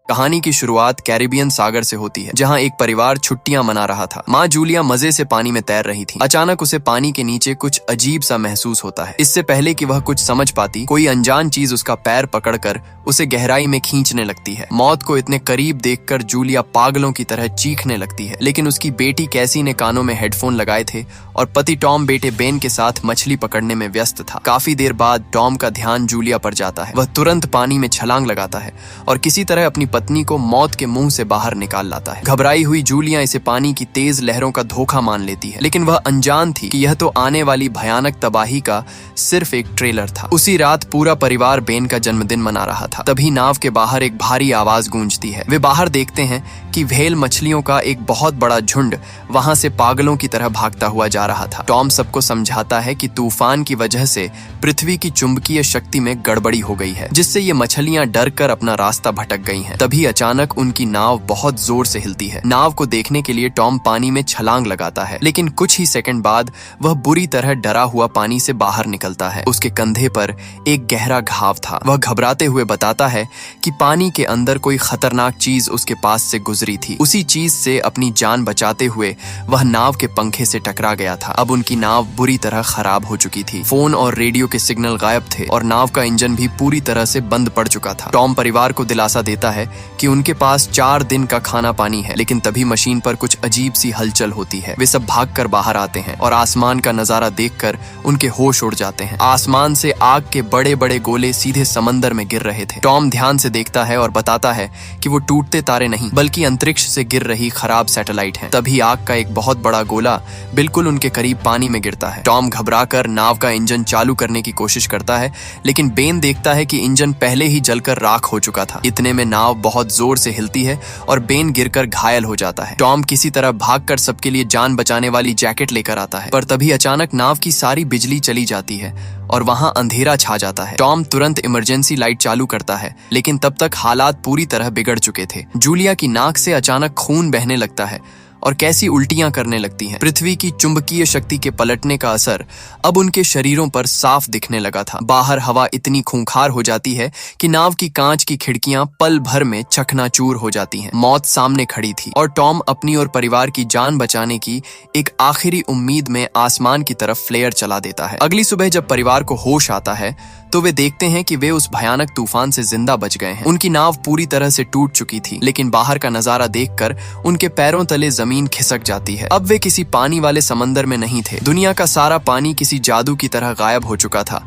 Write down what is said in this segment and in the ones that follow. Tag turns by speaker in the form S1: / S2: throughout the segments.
S1: कहानी की शुरुआत कैरिबियन सागर से होती है, जहां एक परिवार छुट्टियां मना रहा था। माँ जूलिया मजे से पानी में तैर रही थी। अचानक उसे पानी के नीचे कुछ अजीब सा महसूस होता है। इससे पहले कि वह कुछ समझ पाती, कोई अनजान चीज उसका पैर पकड़कर उसे गहराई में खींचने लगती है। मौत को इतने करीब देखकर जूलिया पागलों की तरह चीखने लगती है, लेकिन उसकी बेटी कैसी ने कानों में हेडफोन लगाए थे और पति टॉम बेटे बेन के साथ मछली पकड़ने में व्यस्त था। काफी देर बाद टॉम का ध्यान जूलिया पर जाता है। वह तुरंत पानी में छलांग लगाता है और किसी तरह अपनी पत्नी को मौत के मुंह से बाहर निकाल लाता है। घबराई हुई जूलिया इसे पानी की तेज लहरों का धोखा मान लेती है, लेकिन वह अनजान थी कि यह तो आने वाली भयानक तबाही का सिर्फ एक ट्रेलर था। उसी रात पूरा परिवार बेन का जन्मदिन मना रहा था। तभी नाव के बाहर एक भारी आवाज गूंजती है। वे बाहर देखते हैं कि व्हेल मछलियों का एक बहुत बड़ा झुंड वहां से पागलों की तरह भागता हुआ जा रहा था। टॉम सबको समझाता है कि तूफान की वजह से पृथ्वी की चुंबकीय शक्ति में गड़बड़ी हो गई है, जिससे ये मछलियां डर कर अपना रास्ता भटक गई हैं। तभी अचानक उनकी नाव बहुत जोर से हिलती है। नाव को देखने के लिए टॉम पानी में छलांग लगाता है, लेकिन कुछ ही सेकंड बाद वह बुरी तरह डरा हुआ पानी से बाहर निकलता है। उसके कंधे पर एक गहरा घाव था। वह घबराते हुए बताता है कि पानी के अंदर कोई खतरनाक चीज उसके पास से गुजरी थी। उसी चीज से अपनी जान बचाते हुए वह नाव के पंखे से टकरा गया था। अब उनकी नाव बुरी तरह खराब हो चुकी थी। फोन और रेडियो के सिग्नल गायब थे और नाव का इंजन भी पूरी तरह से बंद पड़ चुका था। टॉम परिवार को दिलासा देता है कि उनके पास 4 दिन का खाना पानी है, लेकिन तभी मशीन पर कुछ अजीब सी हलचल होती है। वे सब भागकर बाहर आते हैं और आसमान का नजारा देखकर उनके होश उड़ जाते हैं। आसमान से आग के बड़े बड़े गोले सीधे समंदर में गिर रहे थे। टॉम ध्यान से देखता है और बताता है कि वो टूटते तारे नहीं, बल्कि अंतरिक्ष से गिर रही खराब सैटेलाइट हैं। तभी आग का एक बहुत बड़ा गोला बिल्कुल उनके करीब पानी में गिरता है। टॉम घबराकर नाव का इंजन चालू करने की कोशिश करता है, लेकिन बेन देखता है कि इंजन पहले ही जलकर राख हो चुका था। इतने में नाव बहुत जोर से हिलती है और बेन गिरकर घायल हो जाता है। टॉम किसी तरह भागकर सबके लिए जान बचाने वाली जैकेट लेकर आता है, पर तभी अचानक नाव की सारी बिजली चली जाती है और वहां अंधेरा छा जाता है। टॉम तुरंत इमरजेंसी लाइट चालू करता है, लेकिन तब तक हालात पूरी तरह बिगड़ चुके थे। जूलिया की नाक से अचानक खून बहने लगता है और कैसी उल्टियां करने लगती हैं। पृथ्वी की चुंबकीय शक्ति के पलटने का असर अब उनके शरीरों पर साफ दिखने लगा था। बाहर हवा इतनी खूंखार हो जाती है कि नाव की कांच की खिड़कियां पल भर में चकनाचूर हो जाती हैं। मौत सामने खड़ी थी और टॉम अपनी और परिवार की जान बचाने की एक आखिरी उम्मीद में आसमान की तरफ फ्लेयर चला देता है। अगली सुबह जब परिवार को होश आता है तो वे देखते हैं कि वे उस भयानक तूफान से जिंदा बच गए हैं। उनकी नाव पूरी तरह से टूट चुकी थी, लेकिन बाहर का नजारा देखकर उनके पैरों तले जमीन खिसक जाती है। अब वे किसी पानी वाले समंदर में नहीं थे। दुनिया का सारा पानी किसी जादू की तरह गायब हो चुका था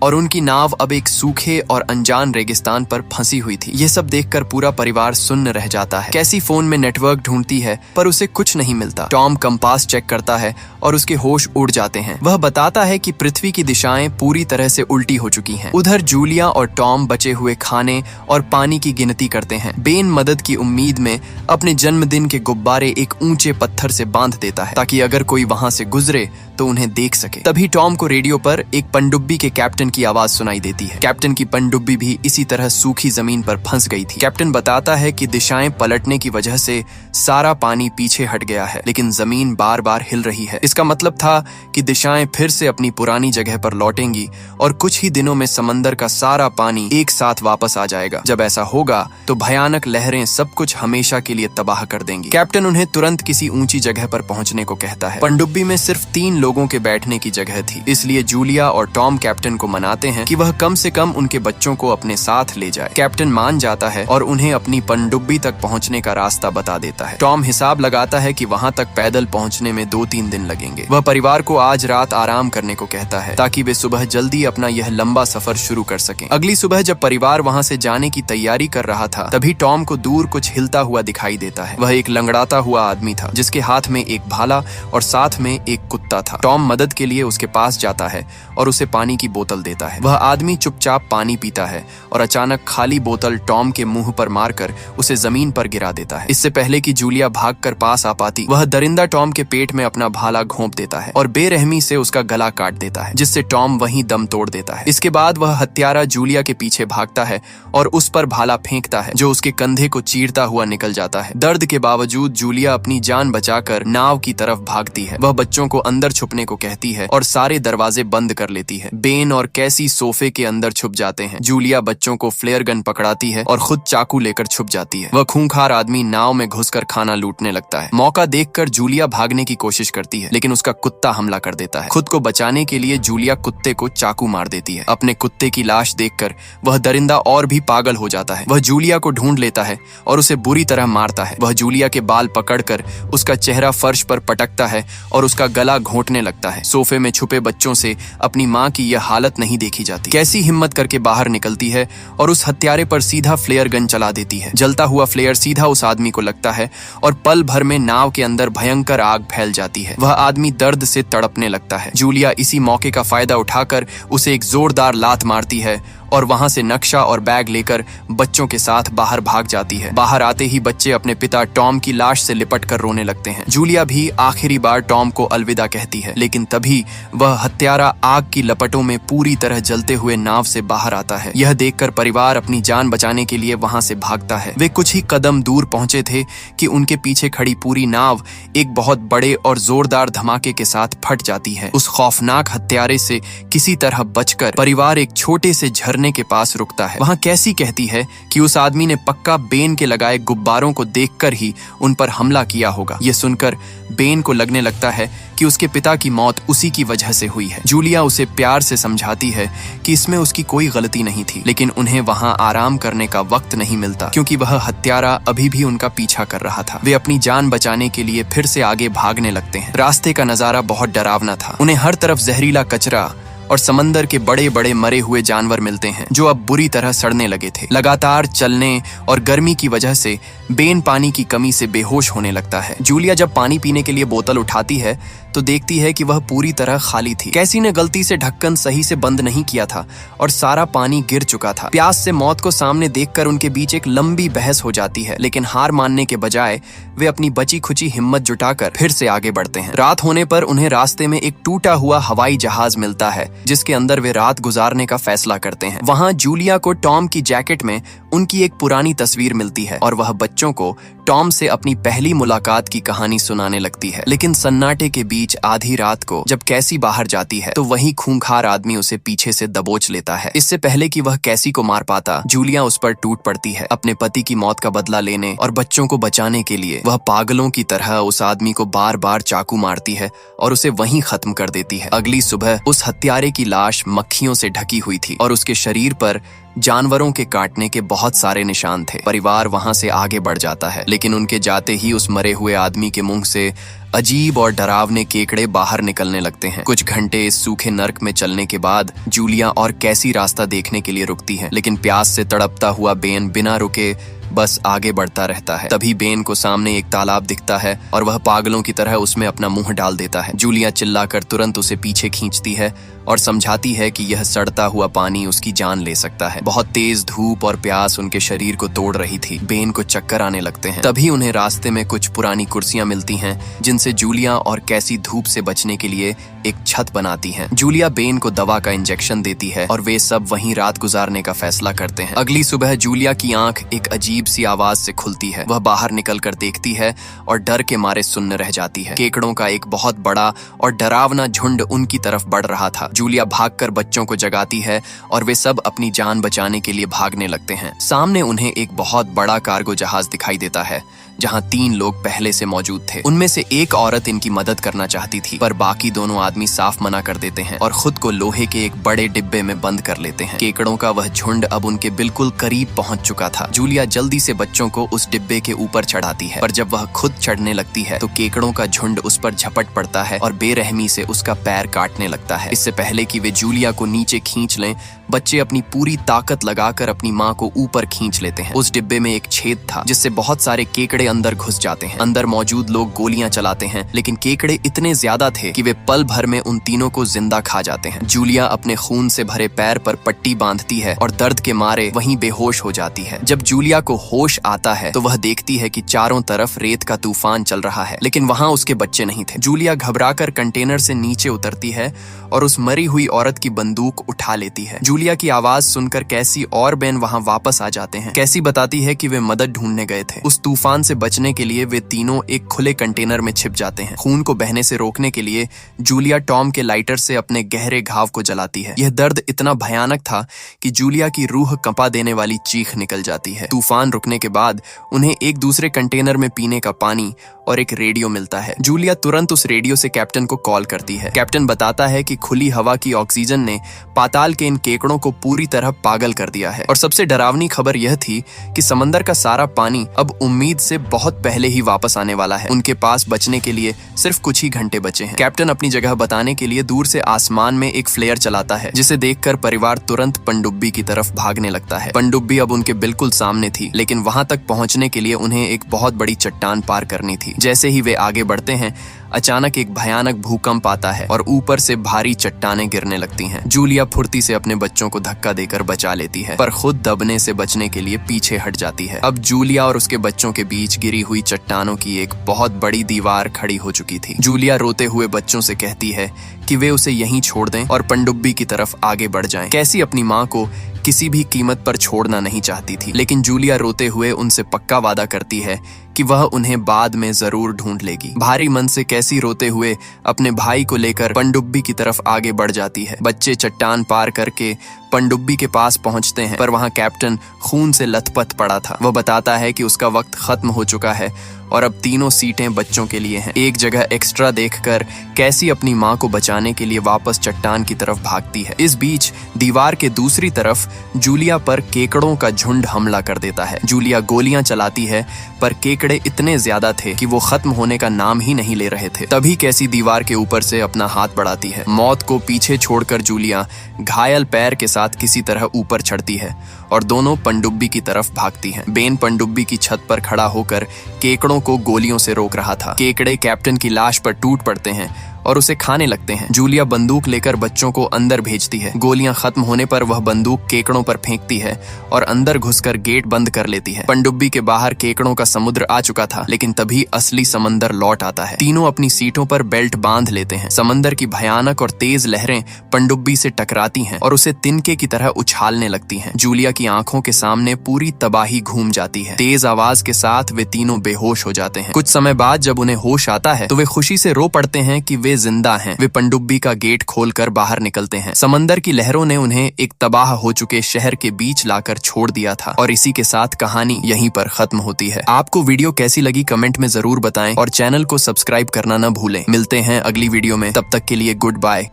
S1: और उनकी नाव अब एक सूखे और अनजान रेगिस्तान पर फंसी हुई थी। यह सब देखकर पूरा परिवार सुन्न रह जाता है। कैसी फोन में नेटवर्क ढूंढती है, पर उसे कुछ नहीं मिलता। टॉम कंपास चेक करता है और उसके होश उड़ जाते हैं। वह बताता है कि पृथ्वी की दिशाएं पूरी तरह से उल्टी हो चुकी हैं। उधर जूलिया और टॉम बचे हुए खाने और पानी की गिनती करते हैं। बेन मदद की उम्मीद में अपने जन्मदिन के गुब्बारे एक ऊंचे पत्थर से बांध देता है, ताकि अगर कोई वहां से गुजरे तो उन्हें देख सके। तभी टॉम को रेडियो पर एक पनडुब्बी के कैप्टन की आवाज सुनाई देती है। कैप्टन की पनडुब्बी भी इसी तरह सूखी जमीन पर फंस गई थी। कैप्टन बताता है कि दिशाएं पलटने की वजह से सारा पानी पीछे हट गया है, लेकिन जमीन बार बार हिल रही है। इसका मतलब था कि दिशाएं फिर से अपनी पुरानी जगह पर लौटेंगी और कुछ ही दिनों में समंदर का सारा पानी एक साथ वापस आ जाएगा। जब ऐसा होगा तो भयानक लहरें सब कुछ हमेशा के लिए तबाह कर देंगी। कैप्टन उन्हें तुरंत किसी ऊंची जगह पर पहुंचने को कहता है। पनडुब्बी में सिर्फ 3 लोगों के बैठने की जगह थी, इसलिए जूलिया और टॉम कैप्टन को मनाते हैं कि वह कम से कम उनके बच्चों को अपने साथ ले जाए। कैप्टन मान जाता है और उन्हें अपनी पनडुब्बी तक पहुंचने का रास्ता बता देता है। टॉम हिसाब लगाता है कि वहां तक पैदल पहुंचने में 2-3 दिन लगेंगे। वह परिवार को आज रात आराम करने को कहता है, ताकि वे सुबह जल्दी अपना यह लंबा सफर शुरू कर सकें। अगली सुबह जब परिवार वहां से जाने की तैयारी कर रहा था, तभी टॉम को दूर कुछ हिलता हुआ दिखाई देता है। वह एक लंगड़ाता हुआ आदमी था, जिसके हाथ में एक भाला और साथ में एक कुत्ता था। टॉम मदद के लिए उसके पास जाता है और उसे पानी की बोतल देता है। वह आदमी चुपचाप पानी पीता है और अचानक खाली बोतल टॉम के मुंह पर मारकर उसे जमीन पर गिरा देता है। इससे पहले कि जूलिया भागकर पास आ पाती, वह दरिंदा टॉम के पेट में अपना भाला घोंप देता है और बेरहमी से उसका गला काट देता है, जिससे टॉम वहीं दम तोड़ देता है। इसके बाद वह हत्यारा जूलिया के पीछे भागता है और उस पर भाला फेंकता है, जो उसके कंधे को चीरता हुआ निकल जाता है। दर्द के बावजूद जूलिया अपनी जान बचाकर नाव की तरफ भागती है। वह बच्चों को अंदर छुपने को कहती है और सारे दरवाजे बंद कर लेती है। बेन और कैसी सोफे के अंदर छुप जाते हैं। जूलिया बच्चों को फ्लेयर गन पकड़ाती है और खुद चाकू लेकर छुप जाती है। वह खूंखार आदमी नाव में घुसकर खाना लूटने लगता है। मौका देखकर जूलिया भागने की कोशिश करती है, लेकिन उसका कुत्ता हमला कर देता है। खुद को बचाने के लिए जूलिया कुत्ते को चाकू मार देती है। अपने कुत्ते की लाश देखकर वह दरिंदा और भी पागल हो जाता है। वह जूलिया को ढूंढ लेता है और उसे बुरी तरह मारता है। वह जूलिया के बाल पकड़कर उसका चेहरा फर्श पर पटकता है और उसका गला घोंटने लगता है। सोफे में छुपे बच्चों से अपनी माँ की यह हालत नहीं देखी जाती। कैसी हिम्मत करके बाहर निकलती है और उस हत्यारे पर सीधा फ्लेयर गन चला देती है। जलता हुआ फ्लेयर सीधा उस आदमी को लगता है और पल भर में नाव के अंदर भयंकर आग फैल जाती है। वह आदमी दर्द से तड़पने लगता है। जूलिया इसी मौके का फायदा उठाकर उसे एक जोरदार लात मारती है और वहां से नक्शा और बैग लेकर बच्चों के साथ बाहर भाग जाती है। बाहर आते ही बच्चे अपने पिता टॉम की लाश से लिपट कर रोने लगते हैं। जूलिया भी आखिरी बार टॉम को अलविदा कहती है, लेकिन तभी वह हत्यारा आग की लपटों में पूरी तरह जलते हुए नाव से बाहर आता है। यह देखकर परिवार अपनी जान बचाने के लिए वहां से भागता है। वे कुछ ही कदम दूर पहुंचे थे कि उनके पीछे खड़ी पूरी नाव एक बहुत बड़े और जोरदार धमाके के साथ फट जाती है। उस खौफनाक हत्यारे से किसी तरह बचकर परिवार एक छोटे से झरने के पास रुकता है। वहां कैसी कहती है कि उस आदमी ने पक्का बेन के लगाए गुब्बारों को देखकर ही उन पर हमला किया होगा। यह सुनकर बेन को लगने लगता है कि उसके पिता की मौत उसी की वजह से हुई है। जूलिया उसे प्यार से समझाती है कि इसमें उसकी कोई गलती नहीं थी, लेकिन उन्हें वहां आराम करने का वक्त नहीं मिलता, क्योंकि वह हत्यारा अभी भी उनका पीछा कर रहा था। वे अपनी जान बचाने के लिए फिर से आगे भागने लगते हैं। रास्ते का नजारा बहुत डरावना था। उन्हें हर तरफ जहरीला कचरा और समंदर के बड़े बड़े मरे हुए जानवर मिलते हैं, जो अब बुरी तरह सड़ने लगे थे। लगातार चलने और गर्मी की वजह से बेन पानी की कमी से बेहोश होने लगता है। जूलिया जब पानी पीने के लिए बोतल उठाती है तो देखती है कि वह पूरी तरह खाली थी। कैसी ने गलती से ढक्कन सही से बंद नहीं किया था और सारा पानी गिर चुका था। प्यास से मौत को सामने देखकर उनके बीच एक लंबी बहस हो जाती है, लेकिन हार मानने के बजाय वे अपनी बची खुची हिम्मत जुटाकर फिर से आगे बढ़ते हैं। रात होने पर उन्हें रास्ते में एक टूटा हुआ हवाई जहाज मिलता है, जिसके अंदर वे रात गुजारने का फैसला करते हैं। वहां जूलिया को टॉम की जैकेट में उनकी एक पुरानी तस्वीर मिलती है और वह बच्चों को टॉम से अपनी पहली मुलाकात की कहानी सुनाने लगती है। लेकिन सन्नाटे के बीच आधी रात को जब कैसी बाहर जाती है तो वही खूंखार आदमी उसे पीछे से दबोच लेता है। इससे पहले कि वह कैसी को मार पाता, जूलिया उस पर टूट पड़ती है। अपने पति की मौत का बदला लेने और बच्चों को बचाने के लिए वह पागलों की तरह उस आदमी को बार बार चाकू मारती है और उसे वहीं खत्म कर देती है। अगली सुबह उस हत्यारे की लाश मक्खियों से ढकी हुई थी और उसके शरीर पर जानवरों के काटने के बहुत सारे निशान थे। परिवार वहां से आगे बढ़ जाता है, लेकिन उनके जाते ही उस मरे हुए आदमी के मुंह से अजीब और डरावने केकड़े बाहर निकलने लगते हैं। कुछ घंटे इस सूखे नर्क में चलने के बाद जूलिया और कैसी रास्ता देखने के लिए रुकती है, लेकिन प्यास से तड़पता हुआ बेन बिना रुके बस आगे बढ़ता रहता है। तभी बेन को सामने एक तालाब दिखता है और वह पागलों की तरह उसमें अपना मुंह डाल देता है। जूलिया चिल्लाकर तुरंत उसे पीछे खींचती है और समझाती है कि यह सड़ता हुआ पानी उसकी जान ले सकता है। बहुत तेज धूप और प्यास उनके शरीर को तोड़ रही थी। बेन को चक्कर आने लगते हैं। तभी उन्हें रास्ते में कुछ पुरानी कुर्सियां मिलती हैं, जिनसे जूलिया और कैसी धूप से बचने के लिए एक छत बनाती हैं। जूलिया बेन को दवा का इंजेक्शन देती है और वे सब वहीं रात गुजारने का फैसला करते हैं। अगली सुबह जूलिया की आंख एक अजीब सी आवाज से खुलती है। वह बाहर निकलकर देखती है और डर के मारे सुन्न रह जाती है। केकड़ों का एक बहुत बड़ा और डरावना झुंड उनकी तरफ बढ़ रहा था। जूलिया भागकर बच्चों को जगाती है और वे सब अपनी जान बचाने के लिए भागने लगते हैं। सामने उन्हें एक बहुत बड़ा कार्गो जहाज दिखाई देता है, जहां 3 लोग पहले से मौजूद थे। उनमें से एक औरत इनकी मदद करना चाहती थी, पर बाकी दोनों आदमी साफ मना कर देते हैं और खुद को लोहे के एक बड़े डिब्बे में बंद कर लेते हैं। केकड़ों का वह झुंड अब उनके बिल्कुल करीब पहुंच चुका था। जूलिया जल्दी से बच्चों को उस डिब्बे के ऊपर चढ़ाती है, पर जब वह खुद चढ़ने लगती है तो केकड़ों का झुंड उस पर झपट पड़ता है और बेरहमी से उसका पैर काटने लगता है। इससे पहले कि वे जूलिया को नीचे खींच लें, बच्चे अपनी पूरी ताकत लगाकर अपनी माँ को ऊपर खींच लेते हैं। उस डिब्बे में एक छेद था, जिससे बहुत सारे केकड़े केकड़े अंदर घुस जाते हैं। अंदर मौजूद लोग गोलियां चलाते हैं, लेकिन केकड़े इतने ज्यादा थे कि वे पल भर में उन तीनों को जिंदा खा जाते हैं। जूलिया अपने खून से भरे पैर पर पट्टी बांधती है और दर्द के मारे वहीं बेहोश हो जाती है। जब जूलिया को होश आता है तो वह देखती है कि चारों तरफ रेत का तूफान चल रहा है, लेकिन वहां उसके बच्चे नहीं थे। जूलिया घबराकर कंटेनर से नीचे उतरती है और उस मरी हुई औरत की बंदूक उठा लेती है। जूलिया की आवाज सुनकर कैसी और बेन वहां वापस आ जाते हैं। कैसी बताती है कि वे मदद ढूंढने गए थे। उस तूफान से बचने के लिए वे तीनों एक खुले कंटेनर में छिप जाते हैं। खून को बहने से रोकने के लिए जूलिया टॉम के लाइटर से अपने गहरे घाव को जलाती है। यह दर्द इतना भयानक था कि जूलिया की रूह कंपा देने वाली चीख निकल जाती है। तूफान रुकने के बाद उन्हें एक दूसरे कंटेनर में पीने का पानी और एक रेडियो मिलता है। जूलिया तुरंत उस रेडियो से कैप्टन को कॉल करती है। कैप्टन बताता है कि खुली हवा की ऑक्सीजन ने पाताल के इन केकड़ों को पूरी तरह पागल कर दिया है, और सबसे डरावनी खबर यह थी कि समंदर का सारा पानी अब उम्मीद से बहुत पहले ही वापस आने वाला है। उनके पास बचने के लिए सिर्फ कुछ ही घंटे बचे हैं। कैप्टन अपनी जगह बताने के लिए दूर से आसमान में एक फ्लेयर चलाता है, जिसे देखकर परिवार तुरंत पनडुब्बी की तरफ भागने लगता है। पनडुब्बी अब उनके बिल्कुल सामने थी, लेकिन वहां तक पहुंचने के लिए उन्हें एक बहुत बड़ी चट्टान पार करनी थी। जैसे ही वे आगे बढ़ते हैं, अचानक एक भयानक भूकंप आता है और ऊपर से भारी चट्टानें गिरने लगती हैं। जूलिया फुर्ती से अपने बच्चों को धक्का देकर बचा लेती है, पर खुद दबने से बचने के लिए पीछे हट जाती है। अब जूलिया और उसके बच्चों के बीच गिरी हुई चट्टानों की एक बहुत बड़ी दीवार खड़ी हो चुकी थी। जूलिया रोते हुए बच्चों से कहती है कि वे उसे यहीं छोड़ दें और पनडुब्बी की तरफ आगे बढ़ जाएं। कैसी अपनी माँ को किसी भी कीमत पर छोड़ना नहीं चाहती थी, लेकिन जूलिया रोते हुए उनसे पक्का वादा करती है कि वह उन्हें बाद में जरूर ढूंढ लेगी। भारी मन से कैसी रोते हुए अपने भाई को लेकर पनडुब्बी की तरफ आगे बढ़ जाती है। बच्चे चट्टान पार करके पनडुब्बी के पास पहुंचते हैं, पर वहां कैप्टन खून से लथपथ पड़ा था। वह बताता है कि उसका वक्त खत्म हो चुका है और अब तीनों सीटें बच्चों के लिए हैं। एक जगह एक्स्ट्रा देखकर कैसी अपनी माँ को बचाने के लिए वापस चट्टान की तरफ भागती है। इस बीच दीवार के दूसरी तरफ जूलिया पर केकड़ों का झुंड हमला कर देता है। जूलिया गोलियां चलाती है, पर केकड़े इतने ज्यादा थे कि वो खत्म होने का नाम ही नहीं ले रहे थे। तभी कैसी दीवार के ऊपर से अपना हाथ बढ़ाती है। मौत को पीछे छोड़कर जूलिया घायल पैर के साथ किसी तरह ऊपर चढ़ती है और दोनों पनडुब्बी की तरफ भागती हैं। बेन पनडुब्बी की छत पर खड़ा होकर केकड़ों को गोलियों से रोक रहा था। केकड़े कैप्टन की लाश पर टूट पड़ते हैं और उसे खाने लगते हैं। जूलिया बंदूक लेकर बच्चों को अंदर भेजती है। गोलियां खत्म होने पर वह बंदूक केकड़ों पर फेंकती है और अंदर घुसकर गेट बंद कर लेती है। पनडुब्बी के बाहर केकड़ों का समुद्र आ चुका था, लेकिन तभी असली समंदर लौट आता है। तीनों अपनी सीटों पर बेल्ट बांध लेते हैं। समंदर की भयानक और तेज लहरें पनडुब्बी से टकराती हैं और उसे तिनके की तरह उछालने लगती हैं। जूलिया की आंखों के सामने पूरी तबाही घूम जाती है। तेज आवाज के साथ वे तीनों बेहोश हो जाते हैं। कुछ समय बाद जब उन्हें होश आता है तो वे खुशी से रो पड़ते हैं कि वे जिंदा हैं। वे पनडुब्बी का गेट खोलकर बाहर निकलते हैं। समंदर की लहरों ने उन्हें एक तबाह हो चुके शहर के बीच लाकर छोड़ दिया था, और इसी के साथ कहानी यहीं पर खत्म होती है। आपको वीडियो कैसी लगी कमेंट में जरूर बताएं और चैनल को सब्सक्राइब करना न भूलें। मिलते हैं अगली वीडियो में, तब तक के लिए गुड बाय।